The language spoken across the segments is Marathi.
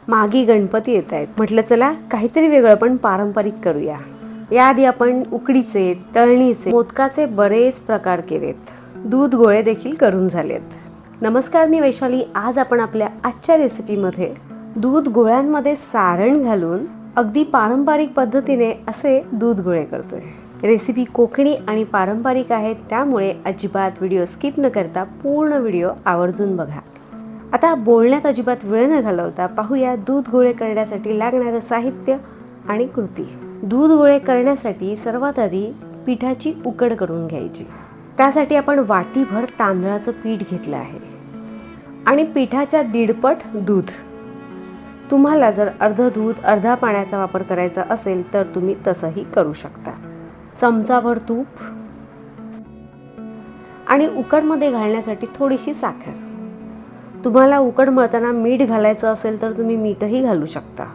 मागे गणपती येत आहेत, म्हटलं चला काहीतरी वेगळं पण पारंपरिक करूया. याआधी आपण उकडीचे, तळणीचे, मोदकाचे बरेच प्रकार केलेत. दूध गोळे देखील करून झालेत. नमस्कार, मी वैशाली. आज आपण आपल्या आजच्या रेसिपीमध्ये दूध गोळ्यांमध्ये सारण घालून अगदी पारंपरिक पद्धतीने असे दूध गोळे करतोय. रेसिपी कोकणी आणि पारंपरिक आहे, त्यामुळे अजिबात व्हिडिओ स्किप न करता पूर्ण व्हिडिओ आवर्जून बघा. आता बोलण्यात अजिबात वेळ न घालवता पाहूया दूध गोळे करण्यासाठी लागणारं साहित्य आणि कृती. दूध गोळे करण्यासाठी सर्वात आधी पिठाची उकड करून घ्यायची. त्यासाठी आपण वाटीभर तांदळाचं पीठ घेतलं आहे आणि पिठाच्या दीडपट दूध. तुम्हाला जर अर्ध दूध अर्धा पाण्याचा वापर करायचा असेल तर तुम्ही तसंही करू शकता. चमचाभर तूप आणि उकडमध्ये घालण्यासाठी थोडीशी साखर. तुम्हाला उकड मळताना मीठ घालायचं असेल तर तुम्ही मीठही घालू शकता.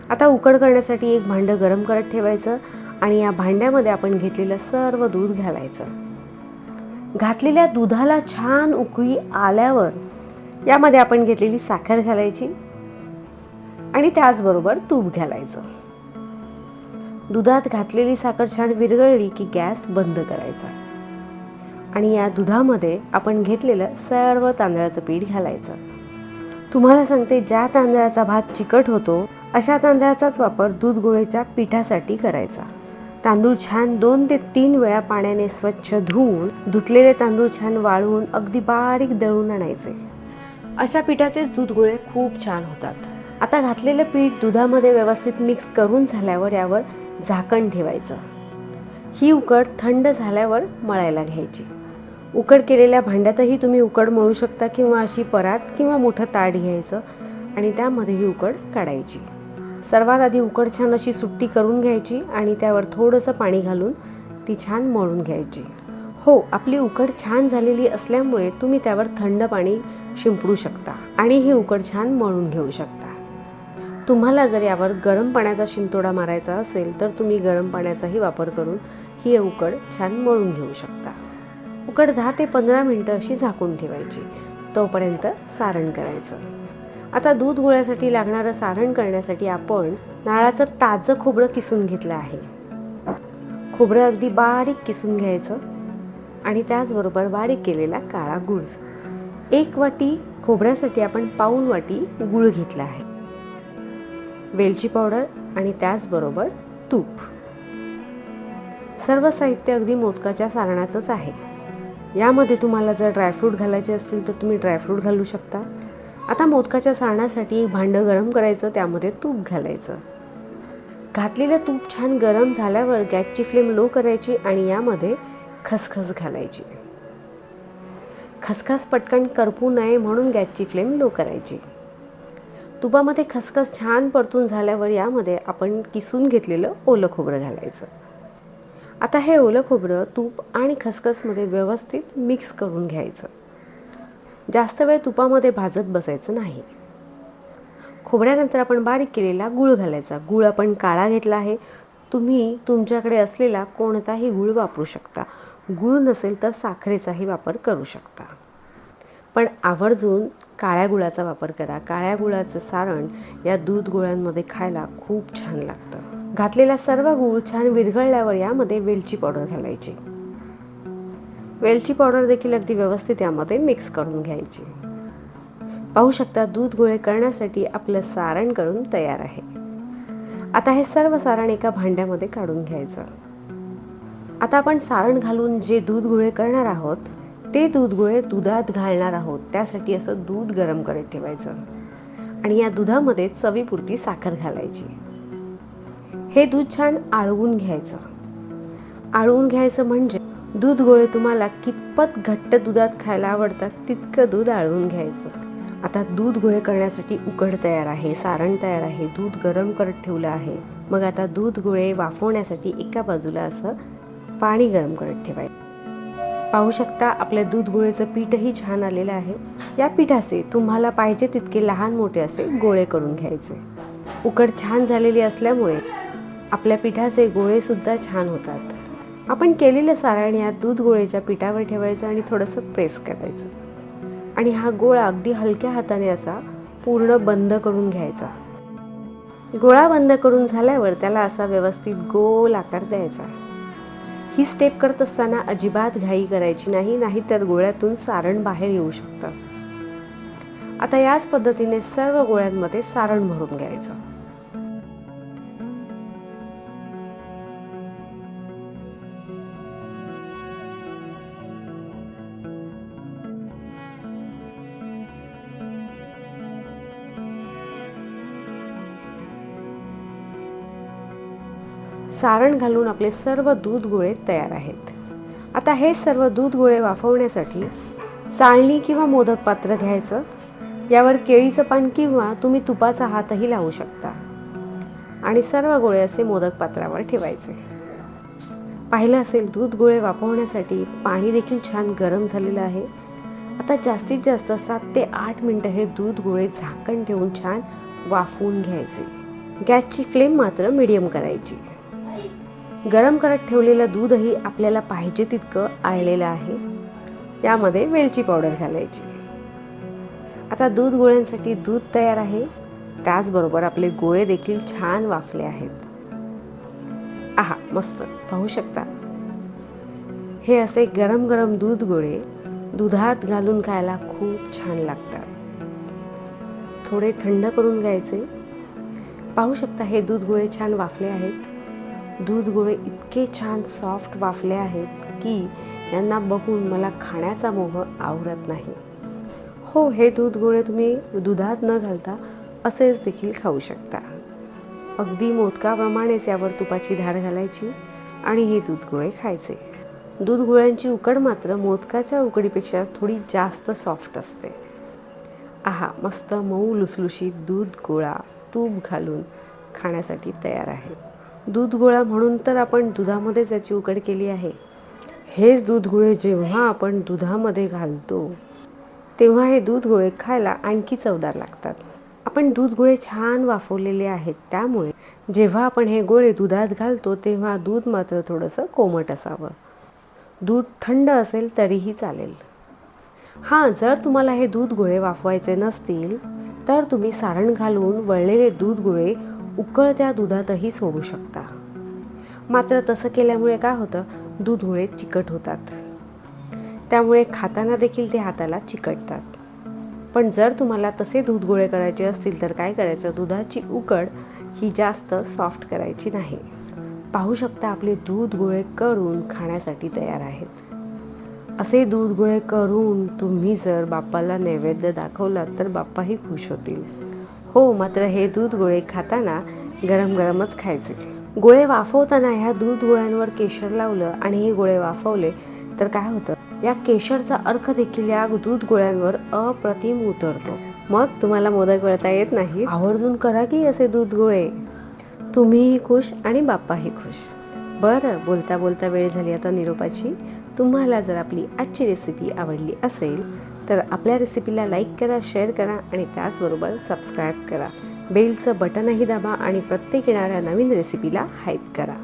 आता उकड करण्यासाठी एक भांडं गरम करत ठेवायचं आणि या भांड्यामध्ये आपण घेतलेलं सर्व दूध घालायचं. घातलेल्या दुधाला छान उकळी आल्यावर यामध्ये आपण घेतलेली साखर घालायची आणि त्याचबरोबर तूप घालायचं. दुधात घातलेली साखर छान विरघळली की गॅस बंद करायचा आणि या दुधामध्ये आपण घेतलेलं सर्व तांदळाचं पीठ घालायचं. तुम्हाला सांगते, ज्या तांदळाचा भात चिकट होतो अशा तांदळाचाच वापर दूध गोळेच्या पिठासाठी करायचा. तांदूळ छान 2 ते 3 वेळा पाण्याने स्वच्छ धुवून धुतलेले तांदूळ छान वाळवून अगदी बारीक दळून आणायचे. अशा पिठाचेच दूध गोळे खूप छान होतात. आता घातलेलं पीठ दुधामध्ये व्यवस्थित मिक्स करून झाल्यावर यावर झाकण ठेवायचं. ही उकड थंड झाल्यावर मळायला घ्यायची. उकड केलेल्या भांड्यातही तुम्ही उकड मळू शकता किंवा अशी परात किंवा मोठं ताट घ्यायचं आणि त्यामध्ये ही उकड काढायची. सर्वात आधी उकड छान अशी सुट्टी करून घ्यायची आणि त्यावर थोडंसं पाणी घालून ती छान मळून घ्यायची. हो, आपली उकड छान झालेली असल्यामुळे तुम्ही त्यावर थंड पाणी शिंपडू शकता आणि ही उकड छान मळून घेऊ शकता. तुम्हाला जर यावर गरम पाण्याचा शिंतोडा मारायचा असेल तर तुम्ही गरम पाण्याचाही वापर करून ही उकड छान मळून घेऊ शकता. उकड 10 ते 15 मिनिटं अशी झाकून ठेवायची. तोपर्यंत सारण करायचं. आता दूध गोळ्यासाठी लागणारं सारण करण्यासाठी आपण नारळाचं ताजं खोबरं किसून घेतलं आहे. खोबरं अगदी बारीक किसून घ्यायचं आणि त्याचबरोबर बारीक केलेला काळा गूळ. 1 वाटी खोबऱ्यासाठी आपण पाऊण वाटी गूळ घेतला आहे. वेलची पावडर आणि त्याचबरोबर तूप. सर्व साहित्य अगदी मोदकाच्या सारणाचंच आहे. यामध्ये तुम्हाला जर ड्रायफ्रूट घालायचे असतील तर तुम्ही ड्रायफ्रूट घालू शकता. आता मोदकाच्या सारणासाठी एक भांडं गरम करायचं, त्यामध्ये तूप घालायचं. घातलेलं तूप छान गरम झाल्यावर गॅसची फ्लेम लो करायची आणि यामध्ये खसखस घालायची. खसखस पटकन करपू नये म्हणून गॅसची फ्लेम लो करायची. तुपामध्ये खसखस छान परतून झाल्यावर यामध्ये आपण किसून घेतलेलं ओलं खोबरं घालायचं. आता हे ओलं खोबरं तूप आणि खसखसमध्ये व्यवस्थित मिक्स करून घ्यायचं. जास्त वेळ तुपामध्ये भाजत बसायचं नाही. खोबऱ्यानंतर आपण बारीक केलेला गूळ घालायचा. गूळ आपण काळा घेतला आहे. तुम्ही तुमच्याकडे असलेला कोणताही गूळ वापरू शकता. गूळ नसेल तर साखरेचाही वापर करू शकता, पण आवर्जून काळ्या गुळाचा वापर करा. काळ्या गुळाचं सारण या दूध गोळ्यांमध्ये खायला खूप छान लागतं. घातलेला सर्व गूळ छान विरघळल्यावर यामध्ये वेलची पावडर घालायची. वेलची पावडर देखील अगदी व्यवस्थित यामध्ये मिक्स करून घ्यायची. पाहू शकता, दूध गोळे करण्यासाठी आपलं सारण करून तयार आहे. आता हे सर्व सारण एका भांड्यामध्ये काढून घ्यायचं. आता आपण सारण घालून जे दूध गोळे करणार आहोत ते दूध गोळे दुधात घालणार आहोत. त्यासाठी असं दूध गरम करत ठेवायचं आणि या दुधामध्ये चवीपुरती साखर घालायची. हे दूध छान आळवून घ्यायचं. आळवून घ्यायचं म्हणजे दूध गोळे तुम्हाला कितपत घट्ट दुधात खायला आवडतात तितकं दूध आळवून घ्यायचं. आता दूध गोळे करण्यासाठी उकड तयार आहे, सारण तयार आहे, दूध गरम करत ठेवलं आहे. मग आता दूध गोळे वाफवण्यासाठी एका बाजूला असं पाणी गरम करत ठेवायचं. पाहू शकता, आपल्या दूध गोळेचं पीठही छान आलेलं आहे. या पिठाचे तुम्हाला पाहिजे तितके लहान मोठे असे गोळे करून घ्यायचे. उकड छान झालेली असल्यामुळे आपल्या पिठाचे गोळे सुद्धा छान होतात. आपण केलेलं सारण या दूध गोळेच्या पिठावर ठेवायचं आणि थोडंसं प्रेस करायचं आणि हा गोळा अगदी हलक्या हाताने असा पूर्ण बंद करून घ्यायचा. गोळा बंद करून झाल्यावर त्याला असा व्यवस्थित गोल आकार द्यायचा. ही स्टेप करत असताना अजिबात घाई करायची नाही, नाहीतर गोळ्यातून सारण बाहेर येऊ शकतं. आता याच पद्धतीने सर्व गोळ्यांमध्ये सारण भरून घ्यायचं. सारण घालून आपले सर्व दूध गोळे तयार आहेत. आता हे सर्व दूध गोळे वाफवण्यासाठी चाळणी किंवा मोदक पात्र घ्यायचं. यावर केळीचं पान किंवा तुम्ही तुपाचा हातही लावू शकता आणि सर्व गोळे असे मोदक पात्रावर ठेवायचे. पाहिलं असेल, दूध गोळे वाफवण्यासाठी पाणी देखील छान गरम झालेलं आहे. आता जास्तीत जास्त 7 ते 8 मिनिटं हे दूध गोळे झाकण ठेवून छान वाफवून घ्यायचे. गॅसची फ्लेम मात्र मीडियम करायची. गरम करत ठेवलेलं दूधही आपल्याला पाहिजे तितकं आळलेलं आहे. यामध्ये वेलची पावडर घालायची. आता दूध गोळ्यांसाठी दूध तयार आहे. त्याचबरोबर आपले गोळे देखील छान वाफले आहेत. आहा, मस्त, पाहू शकता. हे असे गरम गरम दूध गोळे दुधात घालून खायला खूप छान लागतात. थोडे थंड करून घ्यायचे. पाहू शकता, हे दूध गोळे छान वाफले आहेत. दूध गोळे इतके छान सॉफ्ट वाफले आहेत की यांना बघून मला खाण्याचा मोह आवरत नाही. हो, हे दूध गोळे तुम्ही दुधात न घालता असेच देखील खाऊ शकता. अगदी मोदकाप्रमाणेच यावर तुपाची धार घालायची आणि हे दूध गोळे खायचे. दूध गोळ्यांची उकड मात्र मोदकाच्या उकडीपेक्षा थोडी जास्त सॉफ्ट असते. आहा, मस्त मऊ लुसलुशीत दूध गोळा तूप घालून खाण्यासाठी तयार आहे. दूध गोळा म्हणून तर आपण दुधामध्येच याची उकड केली आहे. हेच दूध गोळे जेव्हा आपण दुधामध्ये घालतो तेव्हा हे दूध गोळे खायला आणखी चवदार लागतात. आपण दूध गोळे छान वाफवलेले आहेत, त्यामुळे जेव्हा आपण हे गोळे दुधात घालतो तेव्हा दूध मात्र थोडंसं कोमट असावं. दूध थंड असेल तरीही चालेल. हां, जर तुम्हाला हे दूध गोळे वाफवायचे नसतील तर तुम्ही सारण घालून वळलेले दूध गोळे उकळत्या दुधातही सोडू शकता. मात्र तसं केल्यामुळे काय होतं, दूध गोळे चिकट होतात. त्यामुळे खाताना देखील ते हाताला चिकटतात. पण जर तुम्हाला तसे दूध गोळे करायचे असतील तर काय करायचं, दुधाची उकड ही जास्त सॉफ्ट करायची नाही. पाहू शकता, आपले दूध गोळे करून खाण्यासाठी तयार आहेत. असे दूध गोळे करून तुम्ही जर बाप्पाला नैवेद्य दाखवलात तर बाप्पाही खुश होतील. हो, मात्र हे दूध गोळे खाताना गरम गरमच खायचे. गोळे वाफवताना ह्या दूध गोळ्यांवर केशर लावलं आणि हे गोळे वाफवले तर काय होतं, या केशरचा अर्क देखील या दूध गोळ्यांवर अप्रतिम उतरतो. मग तुम्हाला मोदक वळता येत नाही, आवर्जून करा की असे दूध गोळे. तुम्हीही खुश आणि बाप्पाही खुश. बरं, बोलता बोलता वेळ झाली आता निरोपाची. तुम्हाला जर आपली आजची रेसिपी आवडली असेल तर आपल्या रेसिपीला लाईक करा, शेअर करा आणि त्याचबरोबर सबस्क्राईब करा. बेलचं बटनही दाबा आणि प्रत्येक येणाऱ्या नवीन रेसिपीला हाईप करा.